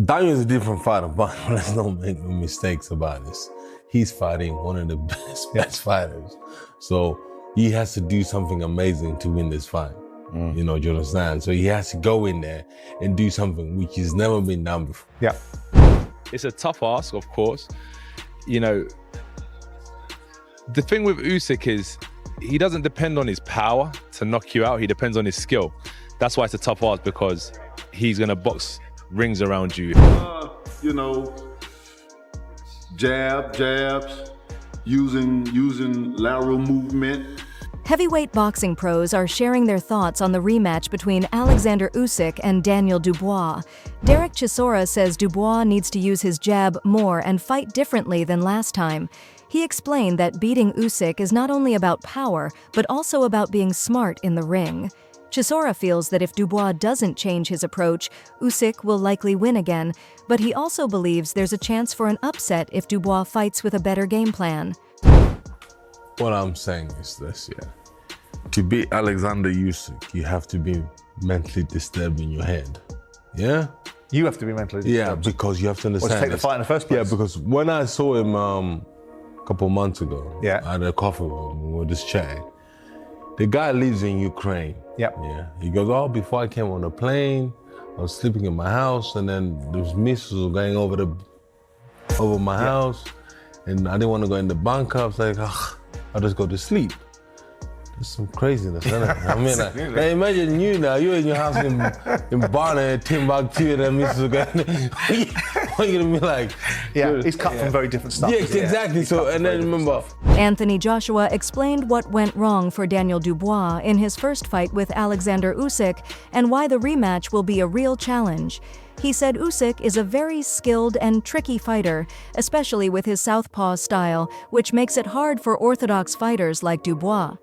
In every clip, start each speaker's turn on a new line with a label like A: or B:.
A: Daniel's a different fighter, but let's not make no mistakes about this. He's fighting one of the best fighters. So he has to do something amazing to win this fight. You know, do you understand? So he has to go in there and do something which has never been done before.
B: Yeah.
C: It's a tough ask, of course. You know, the thing with Usyk is he doesn't depend on his power to knock you out. He depends on his skill. That's why it's a tough ask, because he's going to box rings around you.
D: You know, jabs, using lateral movement.
E: Heavyweight boxing pros are sharing their thoughts on the rematch between Oleksandr Usyk and Daniel Dubois. Derek Chisora says Dubois needs to use his jab more and fight differently than last time. He explained that beating Usyk is not only about power, but also about being smart in the ring. Chisora feels that if Dubois doesn't change his approach, Usyk will likely win again, but he also believes there's a chance for an upset if Dubois fights with a better game plan.
A: What I'm saying is this, yeah. To beat Oleksandr Usyk, you have to be mentally disturbed in your head. Yeah?
B: You have to be mentally disturbed.
A: Yeah, because you have to understand.
B: Or to take the fight in the first place.
A: Yeah, because when I saw him a couple of months ago
B: Yeah.
A: at a coffee room, we were just chatting. The guy lives in Ukraine.
B: Yep.
A: Yeah. He goes, oh, before I came on a plane, I was sleeping in my house, and then those missiles were going over my house, and I didn't want to go in the bunker. I was like, ugh, I'll just go to sleep. There's some craziness, isn't it? I mean, like, imagine you now, you're in your house in Barna, Timbuktu, and then missiles are going. What are you gonna be like?
B: Yeah, he's cut from very different stuff.
A: Yeah, exactly. So, and then remember,
E: Anthony Joshua explained what went wrong for Daniel Dubois in his first fight with Oleksandr Usyk and why the rematch will be a real challenge. He said Usyk is a very skilled and tricky fighter, especially with his southpaw style, which makes it hard for orthodox fighters like Dubois.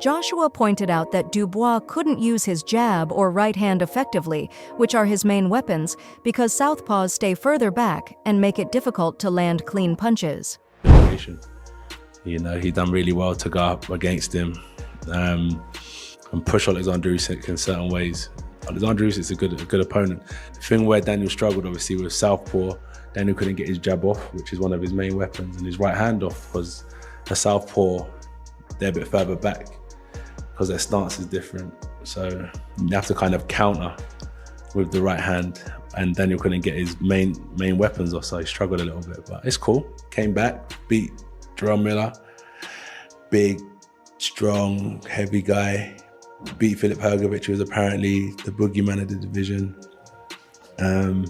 E: Joshua pointed out that Dubois couldn't use his jab or right hand effectively, which are his main weapons, because southpaws stay further back and make it difficult to land clean punches.
F: You know, he done really well to go up against him and push Oleksandr Usyk in certain ways. Oleksandr Usyk's a good opponent. The thing where Daniel struggled, obviously, with southpaw, Daniel couldn't get his jab off, which is one of his main weapons, and his right hand off, because the southpaw, they're a bit further back because their stance is different. So you have to kind of counter with the right hand, and Daniel couldn't get his main weapons off, so he struggled a little bit, but it's cool. Came back, beat Jerome Miller, big, strong, heavy guy, beat Filip Hrgovic, who was apparently the boogeyman of the division. So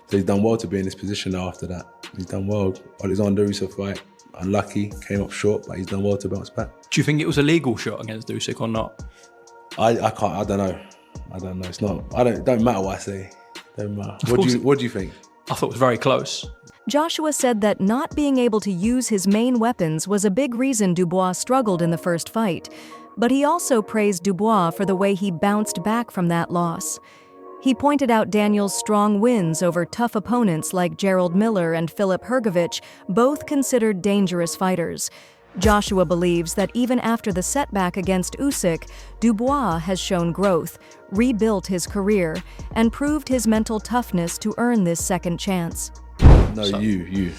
F: he's done well to be in this position now after that. He's done well. Oleksandr Usyk fight, unlucky, came up short, but he's done well to bounce back.
G: Do you think it was a legal shot against Usyk or not?
F: I don't know. It's not. It don't matter what I say. Don't matter. What do you think?
G: I thought it was very close.
E: Joshua said that not being able to use his main weapons was a big reason Dubois struggled in the first fight. But he also praised Dubois for the way he bounced back from that loss. He pointed out Daniel's strong wins over tough opponents like Gerald Miller and Filip Hrgovic, both considered dangerous fighters. Joshua believes that even after the setback against Usyk, Dubois has shown growth, rebuilt his career, and proved his mental toughness to earn this second chance.
F: No, you.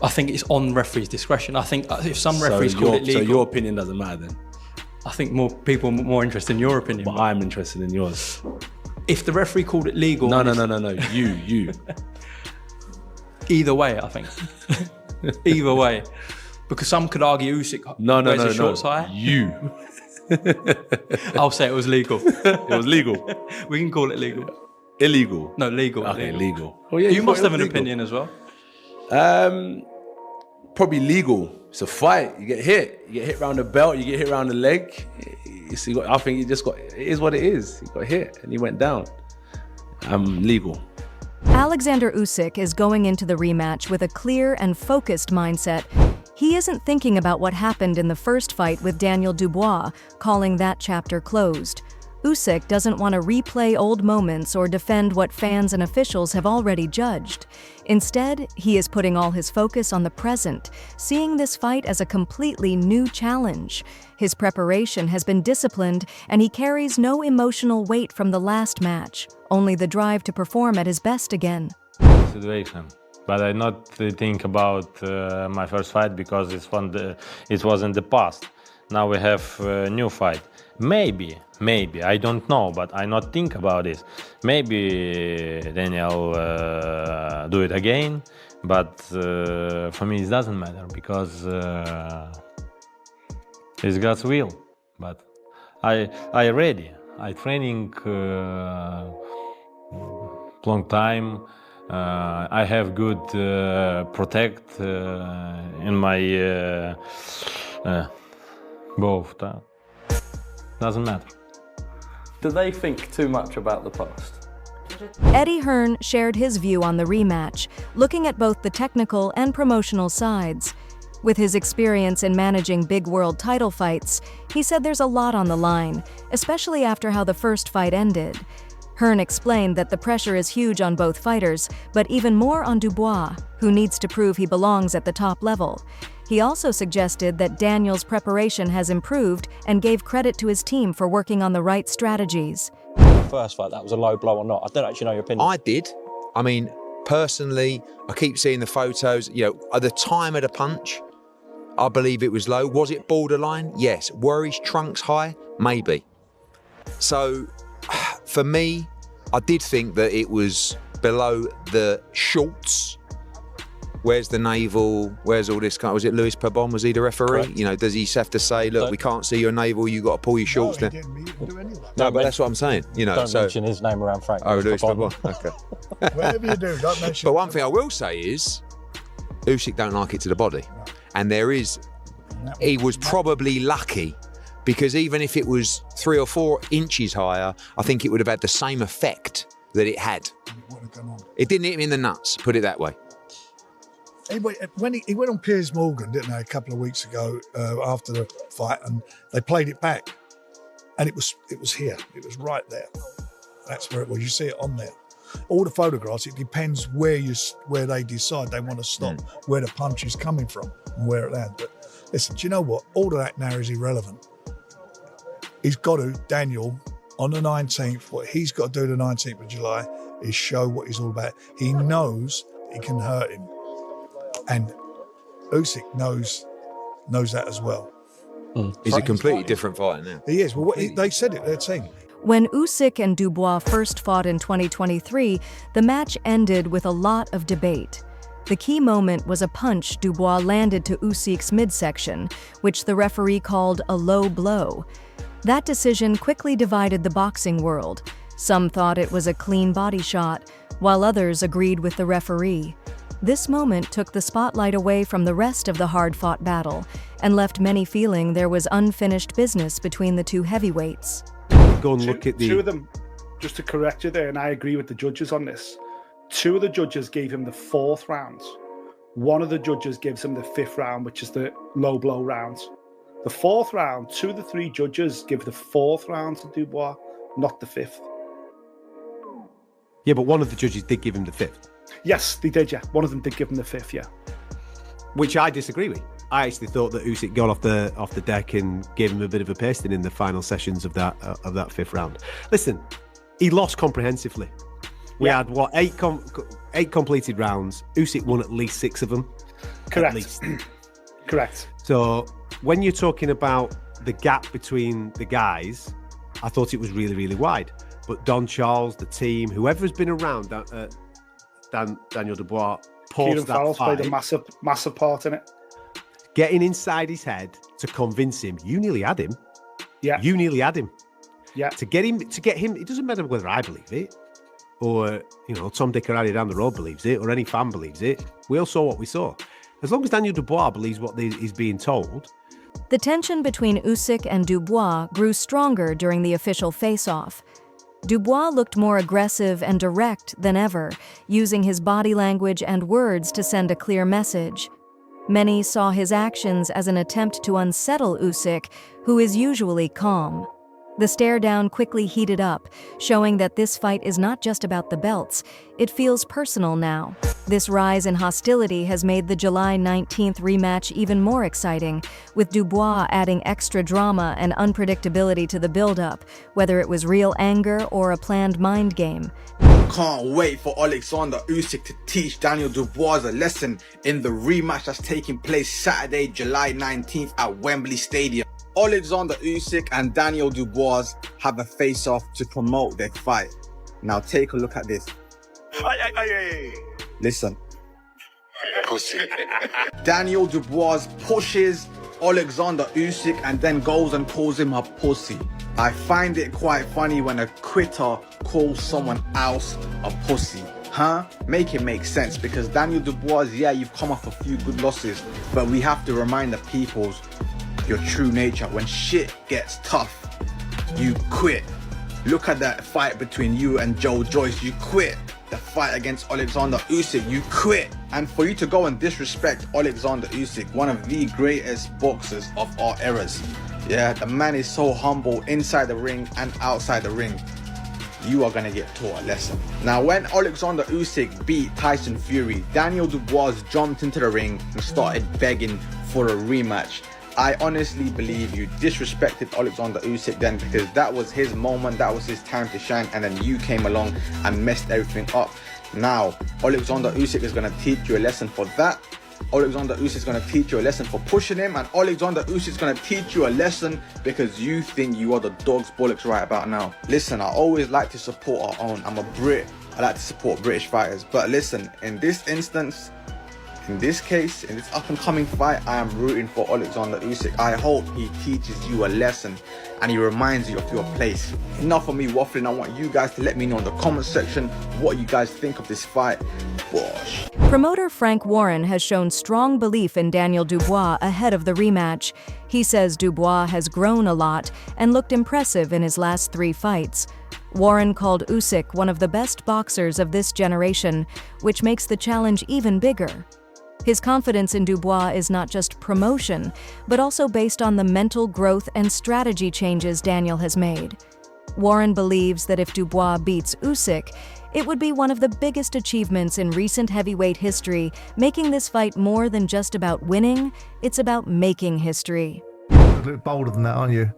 G: I think it's on referee's discretion. I think if some referees call it legal...
F: So your opinion doesn't matter then?
G: I think more people are more interested in your opinion.
F: But I'm interested in yours.
G: If the referee called it legal...
F: No. You.
G: Either way, I think. Either way. Because some could argue Usyk wears his shorts high.
F: You.
G: I'll say it was legal.
F: It was legal.
G: We can call it legal.
F: Illegal.
G: No, legal.
F: Okay, legal.
G: Oh, yeah, you must have an opinion as well.
F: Probably legal. It's a fight. You get hit. You get hit around the belt. You get hit around the leg. I think it is what it is. He got hit and he went down. Legal.
E: Oleksandr Usyk is going into the rematch with a clear and focused mindset. He isn't thinking about what happened in the first fight with Daniel Dubois, calling that chapter closed. Usyk doesn't want to replay old moments or defend what fans and officials have already judged. Instead, he is putting all his focus on the present, seeing this fight as a completely new challenge. His preparation has been disciplined, and he carries no emotional weight from the last match, only the drive to perform at his best again.
H: Situation. But I not think about my first fight because it was in the past. Now we have a new fight. Maybe, I don't know, but I not think about this. Maybe Daniel do it again, but for me it doesn't matter because it's God's will. But I ready. I training long time. I have good protect in my both. Doesn't matter.
G: Do they think too much about the past?
E: Eddie Hearn shared his view on the rematch, looking at both the technical and promotional sides. With his experience in managing big world title fights, he said there's a lot on the line, especially after how the first fight ended. Hearn explained that the pressure is huge on both fighters, but even more on Dubois, who needs to prove he belongs at the top level. He also suggested that Daniel's preparation has improved and gave credit to his team for working on the right strategies.
I: First fight, that was a low blow or not? I don't actually know your opinion.
J: I did. I mean, personally, I keep seeing the photos. At the time of the punch, I believe it was low. Was it borderline? Yes. Were his trunks high? Maybe. So, for me, I did think that it was below the shorts. Where's the navel? Where's all this kind? Was it Louis Pabon? Was he the referee?
I: Correct.
J: Does he have to say, look, we can't see your navel, you got to pull your shorts down?
B: He didn't do any of that.
J: No, but that's what I'm saying.
I: Don't mention his name around Frank.
J: Oh, Louis Pabon. Okay.
B: Whatever you do, don't mention.
J: But one thing I will say is, Usyk don't like it to the body, and he was probably lucky, because even if it was 3 or 4 inches higher, I think it would have had the same effect that it had. It didn't hit him in the nuts, put it that way.
B: When he went on Piers Morgan, didn't they, a couple of weeks ago after the fight, and they played it back, and it was here, it was right there. That's where it was. You see it on there. All the photographs. It depends where they decide they want to stop, where the punch is coming from, and where it lands. But listen, do you know what? All of that now is irrelevant. He's got to, Daniel, on the 19th. What he's got to do the 19th of July is show what he's all about. He knows he can hurt him. And Usyk knows that as well.
J: He's a completely different fighter now.
B: He is. Well, they said it, their team.
E: When Usyk and Dubois first fought in 2023, the match ended with a lot of debate. The key moment was a punch Dubois landed to Usyk's midsection, which the referee called a low blow. That decision quickly divided the boxing world. Some thought it was a clean body shot, while others agreed with the referee. This moment took the spotlight away from the rest of the hard-fought battle and left many feeling there was unfinished business between the two heavyweights.
K: Go and look at the... Two of them, just to correct you there, and I agree with the judges on this, 2 of the judges gave him the 4th round. 1 of the judges gives him the 5th round, which is the low blow round. The 4th round, 2 of the 3 judges give the 4th round to Dubois, not the 5th.
L: Yeah, but one of the judges did give him the 5th.
K: Yes, they did, yeah. One of them did give him the 5th, yeah.
L: Which I disagree with. I actually thought that Usyk got off the deck and gave him a bit of a pasting in the final sessions of that 5th round. Listen, he lost comprehensively. We had, 8 completed rounds. Usyk won at least 6 of them.
K: Correct.
L: At least.
K: Correct.
L: So when you're talking about the gap between the guys, I thought it was really, really wide. But Don Charles, the team, whoever has been around Daniel Dubois,
K: Kieran Farrell's played a massive part in it.
L: Getting inside his head to convince him, you nearly had him.
K: Yeah.
L: You nearly had him.
K: Yeah.
L: To get him, it doesn't matter whether I believe it or, Tom, Dick or Harry down the road believes it or any fan believes it. We all saw what we saw. As long as Daniel Dubois believes what he's being told.
E: The tension between Usyk and Dubois grew stronger during the official face-off. Dubois looked more aggressive and direct than ever, using his body language and words to send a clear message. Many saw his actions as an attempt to unsettle Usyk, who is usually calm. The stare down quickly heated up, showing that this fight is not just about the belts. It feels personal now. This rise in hostility has made the July 19th rematch even more exciting, with Dubois adding extra drama and unpredictability to the build-up, whether it was real anger or a planned mind game.
M: Can't wait for Oleksandr Usyk to teach Daniel Dubois a lesson in the rematch that's taking place Saturday, July 19th at Wembley Stadium. Oleksandr Usyk and Daniel Dubois have a face-off to promote their fight. Now take a look at this. Listen. Pussy. Daniel Dubois pushes Oleksandr Usyk and then goes and calls him a pussy. I find it quite funny when a quitter calls someone else a pussy. Huh? Make it make sense, because Daniel Dubois, yeah, you've come off a few good losses, but we have to remind the peoples your true nature. When shit gets tough, you quit. Look at that fight between you and Joe Joyce, you quit. The fight against Oleksandr Usyk, you quit. And for you to go and disrespect Oleksandr Usyk, one of the greatest boxers of our eras. Yeah, the man is so humble inside the ring and outside the ring. You are gonna get taught a lesson. Now, when Oleksandr Usyk beat Tyson Fury, Daniel Dubois jumped into the ring and started begging for a rematch. I honestly believe you disrespected Oleksandr Usyk then, because that was his moment, that was his time to shine, and then you came along and messed everything up. Now, Oleksandr Usyk is going to teach you a lesson for that. Oleksandr Usyk is going to teach you a lesson for pushing him, and Oleksandr Usyk is going to teach you a lesson because you think you are the dog's bollocks right about now. Listen, I always like to support our own. I'm a Brit. I like to support British fighters. But listen, in this instance, in this case, in this up-and-coming fight, I am rooting for Oleksandr Usyk. I hope he teaches you a lesson and he reminds you of your place. Enough of me waffling. I want you guys to let me know in the comment section what you guys think of this fight. Bosh.
E: Promoter Frank Warren has shown strong belief in Daniel Dubois ahead of the rematch. He says Dubois has grown a lot and looked impressive in his last 3 fights. Warren called Usyk one of the best boxers of this generation, which makes the challenge even bigger. His confidence in Dubois is not just promotion, but also based on the mental growth and strategy changes Daniel has made. Warren believes that if Dubois beats Usyk, it would be one of the biggest achievements in recent heavyweight history, making this fight more than just about winning, it's about making history.
N: A bit bolder than that, aren't you?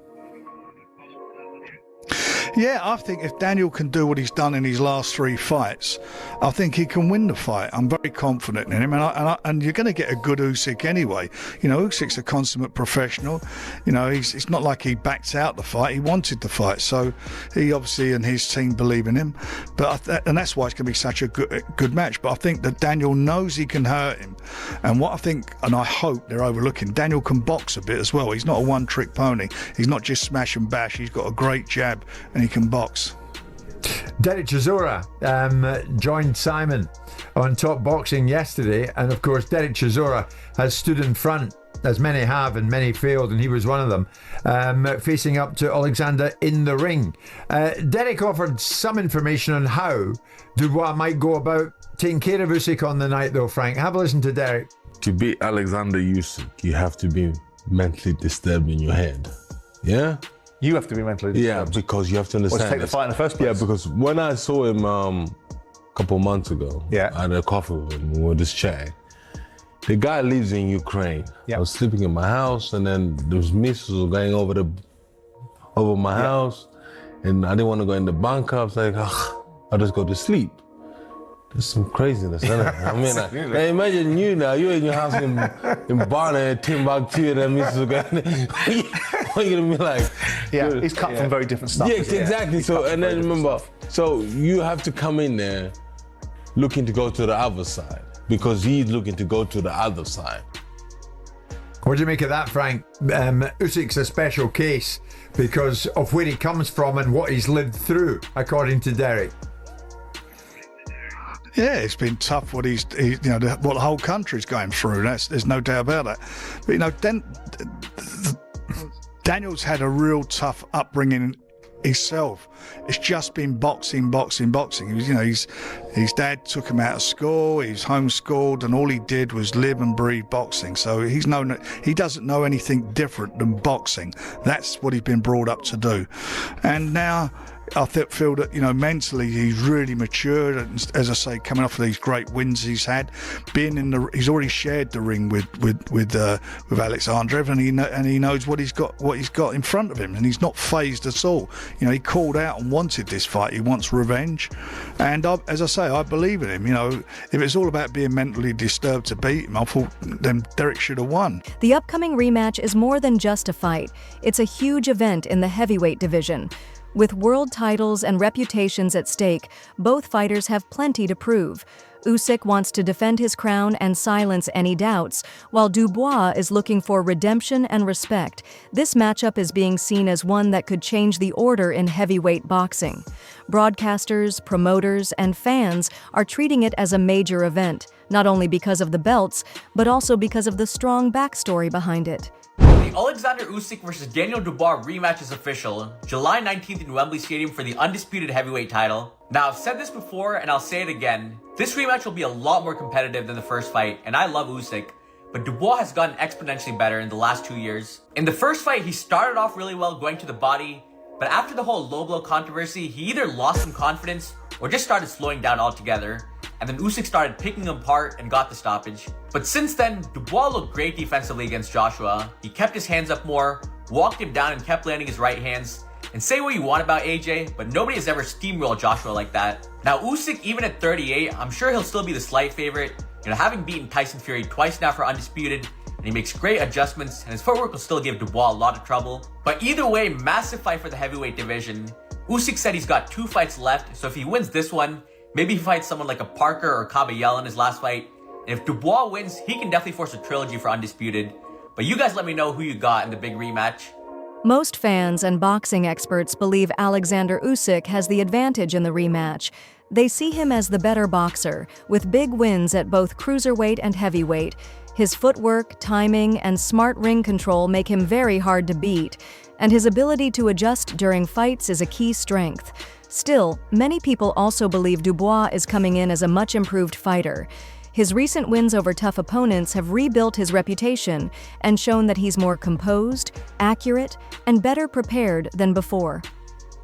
B: Yeah, I think if Daniel can do what he's done in his last 3 fights, I think he can win the fight. I'm very confident in him, and you're going to get a good Usyk anyway. You know, Usyk's a consummate professional. You know, it's not like he backed out the fight. He wanted the fight, so he obviously and his team believe in him. And that's why it's going to be such a good match. But I think that Daniel knows he can hurt him, and what I think, and I hope they're overlooking, Daniel can box a bit as well. He's not a one-trick pony. He's not just smash and bash. He's got a great jab, and he can box.
O: Derek Chisora joined Simon on Top Boxing yesterday, and of course Derek Chisora has stood in front, as many have and many failed, and he was one of them, facing up to Oleksandr in the ring. Derek offered some information on how Dubois might go about taking care of Usyk on the night though, Frank. Have a listen to Derek.
A: To beat Oleksandr Usyk, you have to be mentally disturbed in your head. Yeah?
N: You have to be mentally disturbed.
A: Yeah, because you have to understand.
N: Or to take the fight in the first place.
A: Yeah, because when I saw him a couple of months ago, I had a coffee with him, we were just chatting. The guy lives in Ukraine. I was sleeping in my house, and then those missiles were going over my house, and I didn't want to go in the bunker. I was like, I'll just go to sleep. There's some craziness, isn't it? I mean, like, imagine you now, you're in your house in Barna, Timbuktu, and then missiles going. What are you gonna be like?
N: Yeah, he's cut from very different stuff.
A: Yeah, exactly. So, and then remember, so you have to come in there looking to go to the other side, because he's looking to go to the other side.
O: What do you make of that, Frank? Usyk's a special case because of where he comes from and what he's lived through, according to Derek.
B: Yeah, it's been tough what what the whole country's going through. There's no doubt about that. But Daniel's had a real tough upbringing himself. It's just been boxing. He was, his dad took him out of school. He was homeschooled, and all he did was live and breathe boxing. So he doesn't know anything different than boxing. That's what he's been brought up to do. And now I feel that mentally he's really matured, and as I say, coming off of these great wins he's had, he's already shared the ring with Oleksandr, and he knows what he's got in front of him, and he's not phased at all. He called out and wanted this fight. He wants revenge, and as I say, I believe in him. If it's all about being mentally disturbed to beat him, I thought then Derek should have won.
E: The upcoming rematch is more than just a fight. It's a huge event in the heavyweight division. With world titles and reputations at stake, both fighters have plenty to prove. Usyk wants to defend his crown and silence any doubts, while Dubois is looking for redemption and respect. This matchup is being seen as one that could change the order in heavyweight boxing. Broadcasters, promoters, and fans are treating it as a major event, not only because of the belts, but also because of the strong backstory behind it.
P: The Oleksandr Usyk vs Daniel Dubois rematch is official, July 19th in Wembley Stadium for the undisputed heavyweight title. Now, I've said this before and I'll say it again. This rematch will be a lot more competitive than the first fight, and I love Usyk, but Dubois has gotten exponentially better in the last 2 years. In the first fight, he started off really well going to the body, but after the whole low blow controversy, he either lost some confidence or just started slowing down altogether. And then Usyk started picking him apart and got the stoppage. But since then, Dubois looked great defensively against Joshua. He kept his hands up more, walked him down, and kept landing his right hands. And say what you want about AJ, but nobody has ever steamrolled Joshua like that. Now Usyk, even at 38, I'm sure he'll still be the slight favorite. Having beaten Tyson Fury twice now for undisputed, and he makes great adjustments, and his footwork will still give Dubois a lot of trouble. But either way, massive fight for the heavyweight division. Usyk said he's got 2 fights left, so if he wins this one, maybe he fights someone like a Parker or Caballel in his last fight. And if Dubois wins, he can definitely force a trilogy for undisputed. But you guys let me know who you got in the big rematch.
E: Most fans and boxing experts believe Oleksandr Usyk has the advantage in the rematch. They see him as the better boxer, with big wins at both cruiserweight and heavyweight. His footwork, timing, and smart ring control make him very hard to beat, and his ability to adjust during fights is a key strength. Still, many people also believe Dubois is coming in as a much improved fighter. His recent wins over tough opponents have rebuilt his reputation and shown that he's more composed, accurate, and better prepared than before.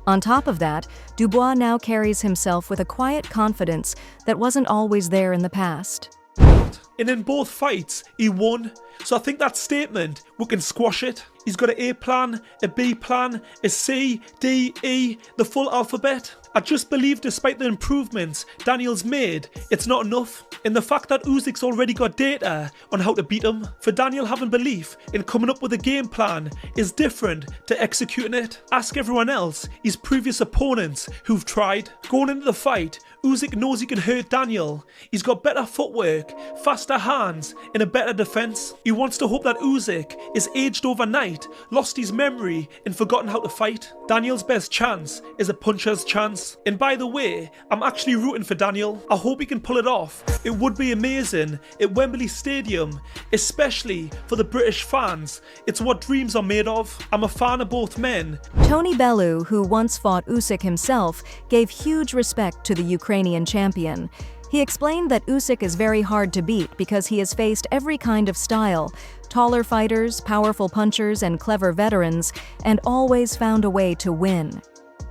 E: On top of that, Dubois now carries himself with a quiet confidence that wasn't always there in the past.
Q: And in both fights, he won. So I think that statement, we can squash it. He's got an A plan, a B plan, a C, D, E, the full alphabet. I just believe despite the improvements Daniel's made, it's not enough. And the fact that Usyk's already got data on how to beat him, for Daniel having belief in coming up with a game plan is different to executing it. Ask everyone else, his previous opponents who've tried. Going into the fight, Usyk knows he can hurt Daniel. He's got better footwork, faster hands, and a better defense. He wants to hope that Usyk is aged overnight, lost his memory, and forgotten how to fight. Daniel's best chance is a puncher's chance. And by the way, I'm actually rooting for Daniel. I hope he can pull it off. It would be amazing at Wembley Stadium, especially for the British fans. It's what dreams are made of. I'm a fan of both men.
E: Tony Bellew, who once fought Usyk himself, gave huge respect to the Ukrainian champion. He explained that Usyk is very hard to beat because he has faced every kind of style, taller fighters, powerful punchers, and clever veterans, and always found a way to win.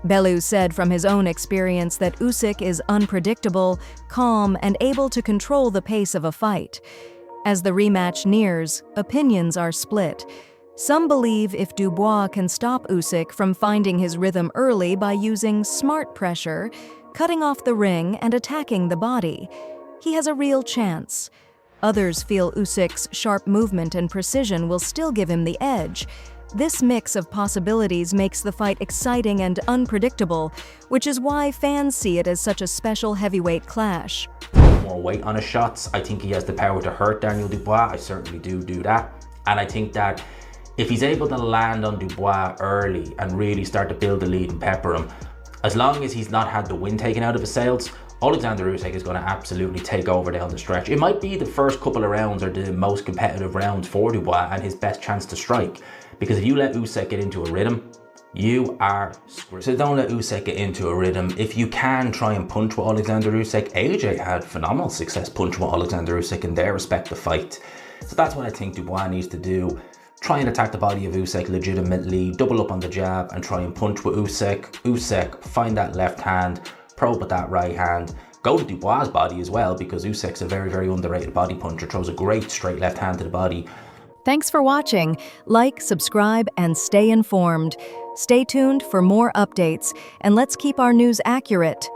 E: Bellew said from his own experience that Usyk is unpredictable, calm, and able to control the pace of a fight. As the rematch nears, opinions are split. Some believe if Dubois can stop Usyk from finding his rhythm early by using smart pressure, cutting off the ring and attacking the body, he has a real chance. Others feel Usyk's sharp movement and precision will still give him the edge. This mix of possibilities makes the fight exciting and unpredictable, which is why fans see it as such a special heavyweight clash.
R: More weight on his shots. I think he has the power to hurt Daniel Dubois. I certainly do that. And I think that if he's able to land on Dubois early and really start to build the lead and pepper him, as long as he's not had the wind taken out of his sails, Oleksandr Usyk is going to absolutely take over down the stretch. It might be the first couple of rounds are the most competitive rounds for Dubois and his best chance to strike. Because if you let Usyk get into a rhythm, you are screwed. So don't let Usyk get into a rhythm. If you can try and punch with Oleksandr Usyk, AJ had phenomenal success punching with Oleksandr Usyk in their respective fight. So that's what I think Dubois needs to do. Try and attack the body of Usyk legitimately, double up on the jab and try and punch with Usyk. Usyk, find that left hand, probe with that right hand. Go to Dubois' body as well, because Usyk's a very, very underrated body puncher, throws a great straight left hand to the body.
E: Thanks for watching. Like, subscribe, and stay informed. Stay tuned for more updates, and let's keep our news accurate.